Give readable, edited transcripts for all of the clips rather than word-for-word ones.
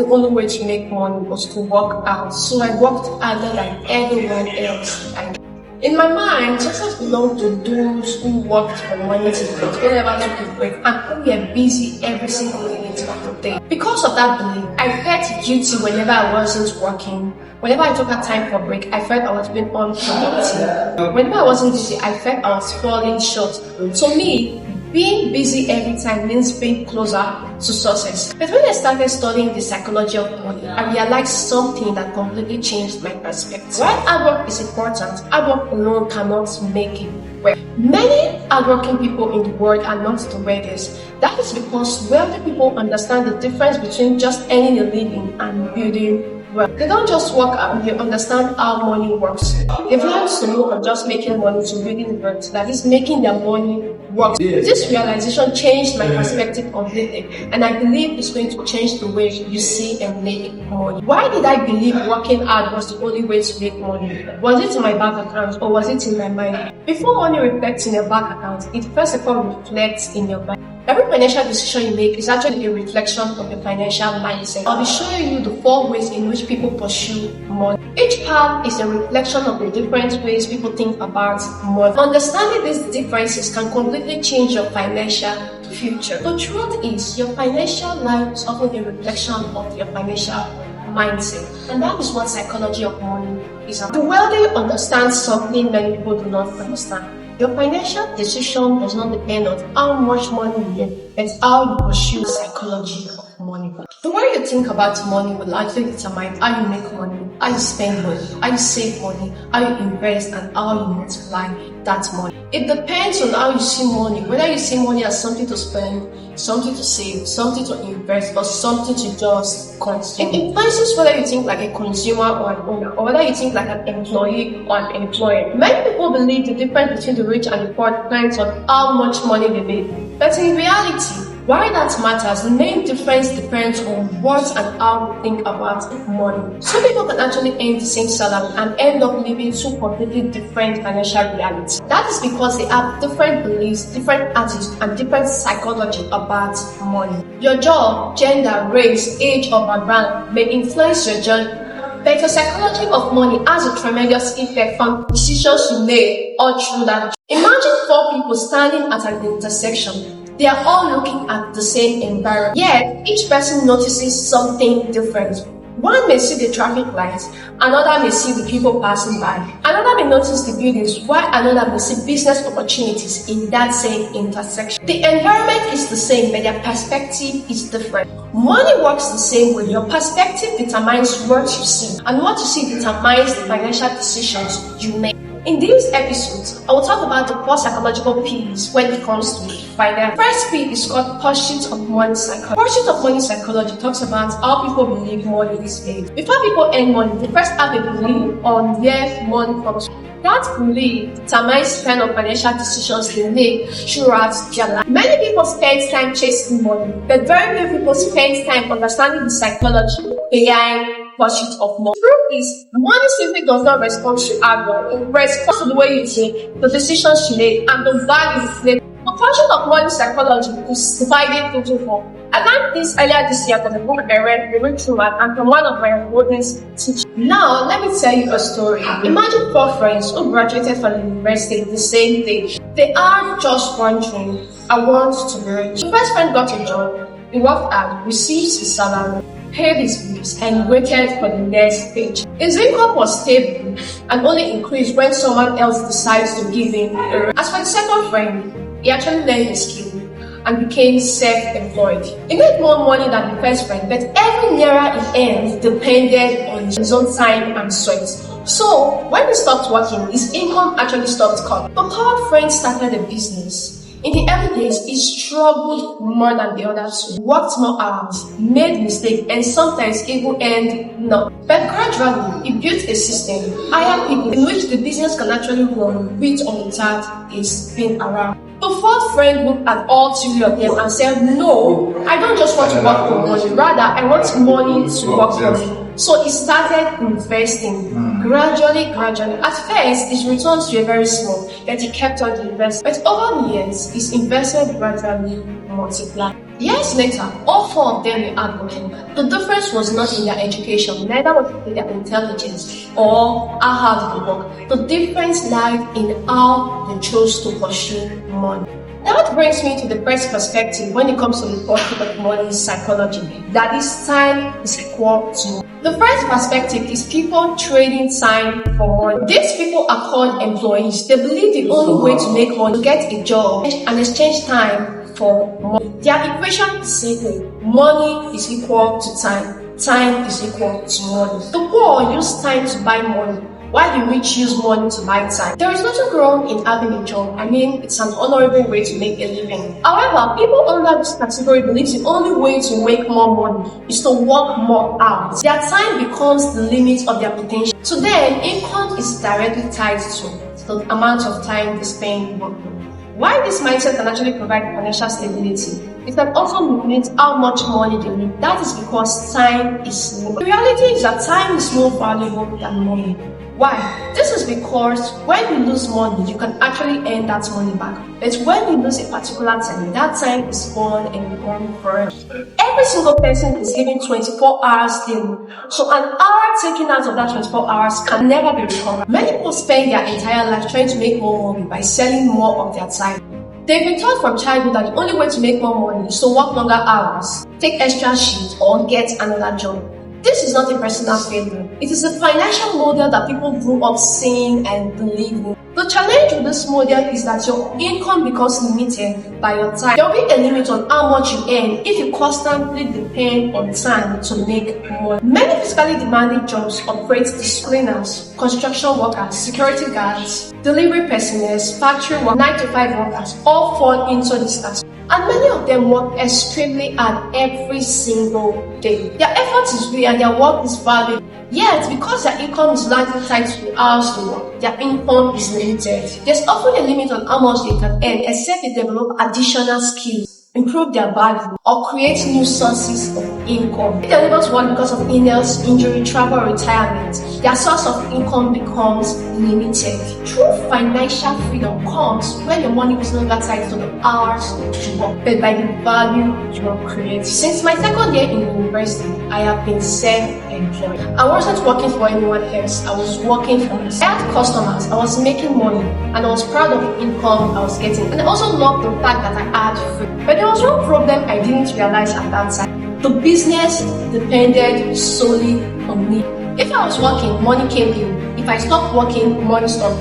the only way to make money was to work out. So I worked harder than everyone else. In my mind, success belonged to those who worked from morning to night, who never took a break, and who were busy every single minute of the day. Because of that belief, I felt guilty whenever I wasn't working. Whenever I took a time for break, I felt I was being unproductive. Whenever I wasn't busy, I felt I was falling short. So me, being busy every time means being closer to success. But when I started studying the psychology of money, I realized something that completely changed my perspective. While hard work is important, hard work alone cannot make it work. Many hardworking people in the world are not the wealthiest. That is because wealthy people understand the difference between just earning a living and building wealth. They don't just work out, they understand how money works. They've learned to move from just making money to building wealth, that is making their money work. This realization changed my perspective completely, and I believe it's going to change the way you see and make money. Why did I believe working hard was the only way to make money? Was it in my bank account or was it in my mind? Before money reflects in your bank account, it first of all reflects in your mind. Every financial decision you make is actually a reflection of your financial mindset. I'll be showing you the 4 ways in which people pursue money. Each path is a reflection of the different ways people think about money. Understanding these differences can completely change your financial future. The truth is, your financial life is often a reflection of your financial mindset. And that is what psychology of money is about. The wealthy understand something many people do not understand. Your financial decision does not depend on how much money you get, but how you pursue the psychology of money. The way you think about money will likely determine how you make money, how you spend money, how you save money, how you invest, and how you multiply that money. It depends on how you see money, whether you see money as something to spend, something to save, something to invest, or something to just consume. It influences whether you think like a consumer or an owner, or whether you think like an employee or an employer. Many people believe the difference between the rich and the poor depends on how much money they make. But in reality, why that matters, the main difference depends on what and how we think about money. Some people can actually earn the same salary and end up living 2 completely different financial realities. That is because they have different beliefs, different attitudes, and different psychology about money. Your job, gender, race, age, or background may influence your journey, but the psychology of money has a tremendous effect on decisions you make all through that. Imagine 4 people standing at an intersection. They are all looking at the same environment, yet each person notices something different. One may see the traffic lights, another may see the people passing by, another may notice the buildings, while another may see business opportunities in that same intersection. The environment is the same, but their perspective is different. Money works the same way. Your perspective determines what you see, and what you see determines the financial decisions you make. In these episodes, I will talk about the 4 psychological P's when it comes to finance. First P is called pursuit of money psychology. Pursuit of money psychology talks about how people believe money is made. Before people earn money, they first have a belief on where money comes from. That belief determines the kind of financial decisions they make throughout their life. Many people spend time chasing money, but very few people spend time understanding the psychology behind pursuit of money. The truth is, money simply does not respond to hard work. It responds to the way you think, the decisions you make, and the values you make. The pursuit of money psychology is divided into 4. I learned this earlier this year from a book I read through and from one of my boardings teachers. Now, let me tell you a story. Imagine 4 friends who graduated from the university the same day. They are just one dream: I want to be rich. The first friend got a job, he worked hard, received his salary, paid his bills, and waited for the next paycheck. His income was stable and only increased when someone else decides to give him a raise. As for the second friend, he actually learned his skill and became self-employed. He made more money than the first friend, but every naira he earned depended on his own time and sweat. So, when he stopped working, his income actually stopped coming. The third friend started a business. In the early days, he struggled more than the other 2, worked more hours, made mistakes, and sometimes even earned nothing. But gradually, he built a system, hired people, in which the business can actually run with or without his being around. The fourth friend looked at all 3 of them and said, "No, I don't just want to work for money, rather I want money to work for me." So he started investing gradually. At first, his returns were very small, but he kept on investing. But over the years, his investment gradually multiplied. Years later, all four of them were hardworking. The difference was not in their education, neither was it in their intelligence or how hard they work. The difference lied in how they chose to pursue money. That brings me to the first perspective when it comes to the pursuit of money psychology. That is, time is equal to money. The first perspective is people trading time for money. These people are called employees. They believe the only way to make money is to get a job and exchange time for money. Their equation is simple. Money is equal to time. Time is equal to money. The poor use time to buy money, while the rich use money to buy time. There is nothing wrong in having a job. I mean, it's an honorable way to make a living. However, people under this category believe the only way to make more money is to work more hours. Their time becomes the limit of their potential. To them, income is directly tied to the amount of time they spend working. While this mindset can actually provide financial stability, it can also limit how much money they need. That is because time is limited. The reality is that time is more valuable than money. Why? This is because when you lose money, you can actually earn that money back. But when you lose a particular time, that time is gone and gone forever. Every single person is given 24 hours daily. So an hour taken out of that 24 hours can never be recovered. Many people spend their entire life trying to make more money by selling more of their time. They've been taught from childhood that the only way to make more money is to work longer hours, take extra shifts, or get another job. This is not a personal failure. It is a financial model that people grew up seeing and believing in. The challenge with this model is that your income becomes limited by your time. There will be a limit on how much you earn if you constantly depend on time to make money. Many physically demanding jobs operate as cleaners, construction workers, security guards, delivery personnel, factory workers, 9 to 5 workers, all fall into this category. And many of them work extremely hard every single day. Their effort is real and their work is valued. Yet, because their income is largely tied to the hours they work, their income is limited. There's often a limit on how much they can earn, except they develop additional skills, improve their value, or create new sources of income. If they're able to work because of illness, injury, travel, or retirement, their source of income becomes limited. True financial freedom comes when your money is no longer tied to the hours you work, but by the value you are creating. Since my second year in university, I have been self-employed. I wasn't working for anyone else. I was working for myself. I had customers, I was making money, and I was proud of the income I was getting. And I also loved the fact that I had free. But there was one problem I didn't realize at that time. The business depended solely on me. If I was working, money came in. If I stopped working, money stopped.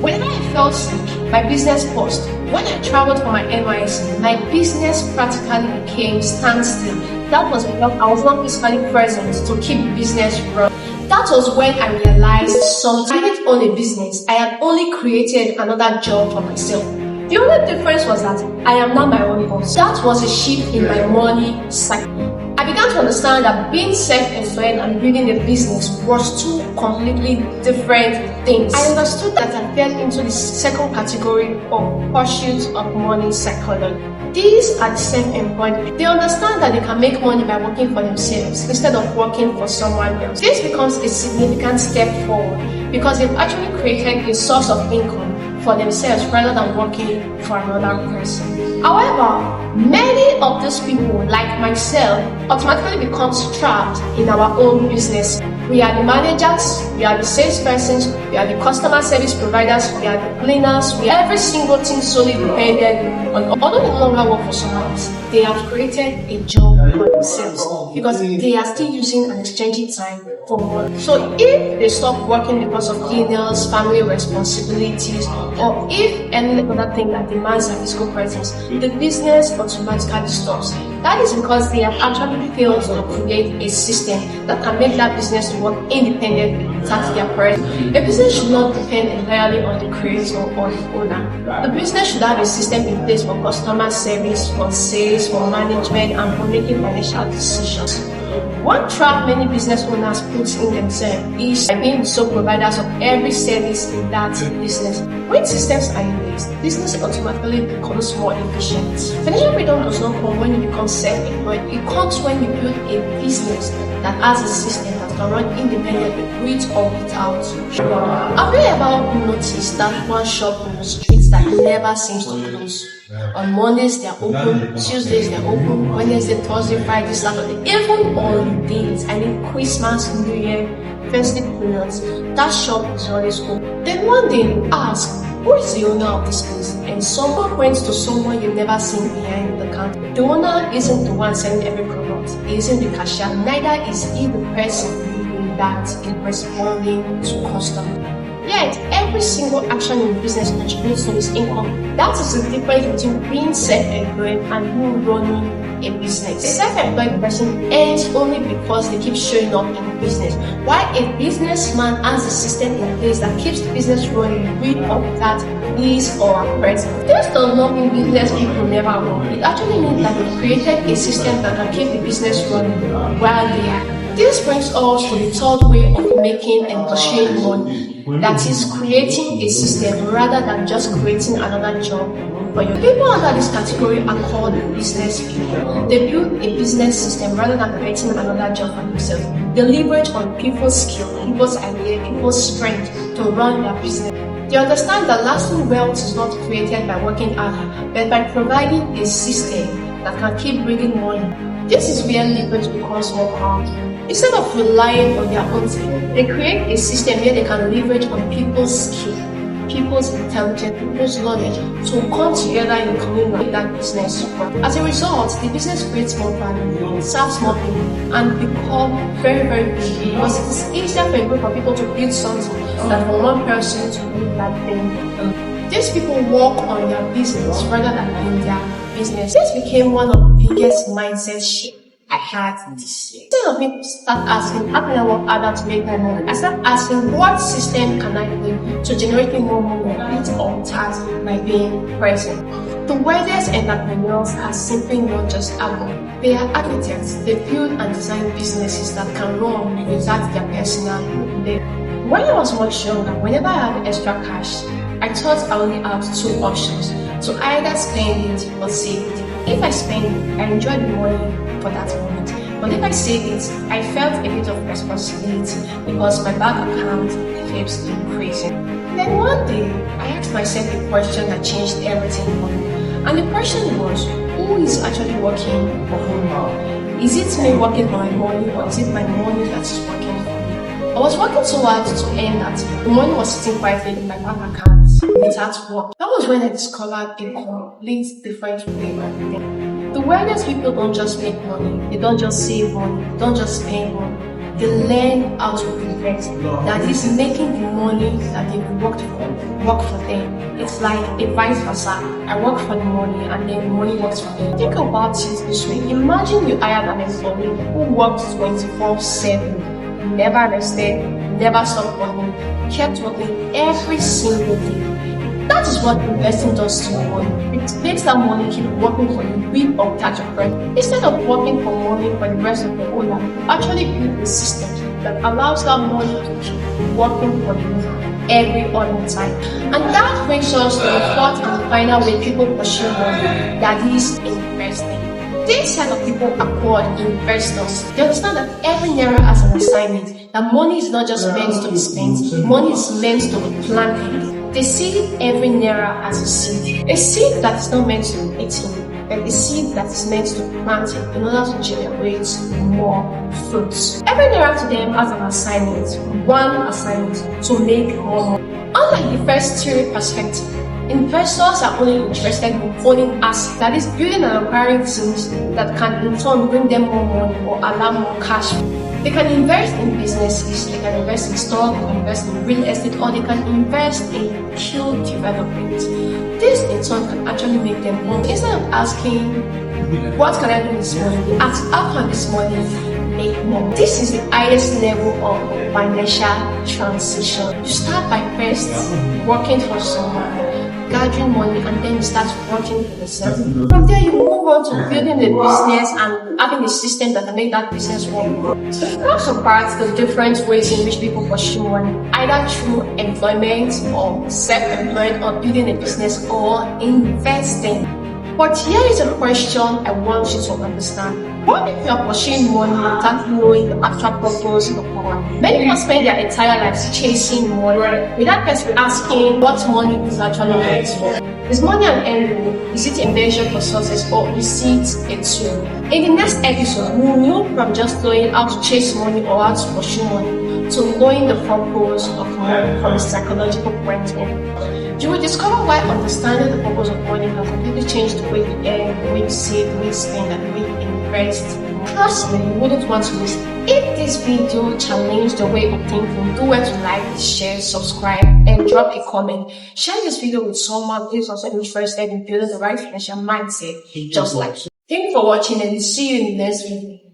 Whenever I felt sick, my business paused. When I traveled for my NYSC, my business practically became standstill. That was because I was not physically present to keep the business running. That was when I realized something. I didn't own a business. I had only created another job for myself. The only difference was that I am now my own boss. That was a shift in my money cycle. I began to understand that being self-employed and building a business was two completely different things. I understood that I fell into the second category of pursuit of money psychology. These are the self-employed. They understand that they can make money by working for themselves instead of working for someone else. This becomes a significant step forward because they've actually created a source of income for themselves rather than working for another person. However, many of these people, like myself, automatically become trapped in our own business. We are the managers, we are the salespersons, we are the customer service providers, we are the cleaners, we are every single thing solely dependent on. Although they no longer work for someone else, they have created a job for themselves because they are still using and exchanging time for money. So if they stop working because of illness, family responsibilities, or if any other thing that demands their physical presence, the business automatically stops. That is because they have actually failed to create a system that can make that business work independently without their presence. A business should not depend entirely on the creator or the owner. The business should have a system in place for customer service, for sales, for management, and for making financial decisions. One trap many business owners put in themselves is by being the sole providers of every service in that business. When systems are in place, business automatically becomes more efficient. Financial freedom does not come when you become self-employed. It comes when you build a business that has a system that can run independently with or without you. Have you ever noticed that one shop on the streets that never seems to close? On Mondays they're open, Tuesdays they're open, Wednesday, Thursday, Friday, Saturday, even holidays, Christmas, New Year, festive periods, that shop is always open. Then one day you ask, who is the owner of this place? And someone points to someone you've never seen behind the counter. The owner isn't the one selling every product. He isn't the cashier. Neither is he the person that is responding to customers. Yet, every single action in business contributes to his income. That is the difference between being self-employed and you running a business. A self-employed person earns only because they keep showing up in the business, while a businessman has a system in place that keeps the business running with or without his or her presence. This does not mean business people never work. It actually means that they created a system that can keep the business running while they are. This brings us to the third way of making and pursuing money. That is creating a system rather than just creating another job for you. People under this category are called business people. They build a business system rather than creating another job for themselves. They leverage on people's skill, people's idea, people's strength to run their business. They understand that lasting wealth is not created by working hard, but by providing a system that can keep bringing money. This is where leverage becomes more powerful. Instead of relying on their own skill, they create a system where they can leverage on people's skill, people's intelligence, people's knowledge to come together in a community with that business. As a result, the business creates more value, serves more people, and become very, very big because it is easier for a group of people to build something than for one person to build that thing. These people work on their business rather than in their business. This became one of the biggest mindset shifts I had this year. Instead of me start asking, how can I work harder to make more money? I start asking, what system can I bring to generating more money with or task by being present? The wealthiest entrepreneurs are simply not just architects. They are architects. They build and design businesses that can run without their personal labor. When I was much younger, whenever I had extra cash, I thought I only had two options: to either spend it or save it. If I spend it, I enjoy the money for that moment. But if I save it, I felt a bit of responsibility because my bank account keeps increasing. Then one day, I asked myself a question that changed everything for me. And the question was, who is actually working for whom now? Is it me working for my money, or is it my money that is working for me? I was working so hard to earn that the money was sitting quietly in my bank account without work. That was when I discovered a complete different way of thinking. The wealthiest people don't just make money, they don't just save money, they don't just spend money. They learn how to invest. That is making the money that they worked for work for them. It's like a vice versa. I work for the money and then the money works for me. Think about it this way. Imagine you hired an employee who works 24/7, never rested, never stopped working, kept working every single day. That is what investing does to your money. It makes that money keep working for you with or without your friend. Instead of working for money for the rest of your whole life, you actually build a system that allows that money to keep working for you every other time. And that brings us to the fourth and final way people pursue money, that is investing. This set of people are called investors. They understand that every naira has an assignment, that money is not just meant to be spent, money is meant to be planted. They see every naira as a seed that is not meant to be eaten, but a seed that is meant to be planted in order to generate more fruits. Every naira to them has an assignment, one assignment, to make more money. Unlike the first theory perspective, investors are only interested in owning assets, that is, building and acquiring things that can in turn bring them more money or allow more cash. They can invest in businesses, they can invest in stocks, they can invest in real estate, or they can invest in skill development. This in turn can actually make them more. Instead of asking, what can I do with this money? Ask, how can this money make more? This is the highest level of financial transition. You start by first working for someone, gathering money, and then you start working for yourself. From there, you move on to building a business and having a system that can make that business work. So it comes apart the different ways in which people pursue money, either through employment or self-employed or building a business or investing. But here is a question I want you to understand. What if you are pursuing money without knowing the actual purpose of money? Many people spend their entire lives chasing money without first asking what money is actually meant for. Is money an end goal? Is it a measure for success, or is it a tool? In the next episode, we will move from just knowing how to chase money or how to pursue money to knowing the purpose of money from a psychological point of view. You will discover why understanding the purpose of money can completely change the way you earn, the way you save, the way you spend, and the way you invest. Trust me, you wouldn't want to miss it. If this video challenged your way of thinking, do well to like, share, subscribe, and drop a comment. Share this video with someone who is also interested in building the right financial mindset, just like you. Thank you for watching, and see you in the next video.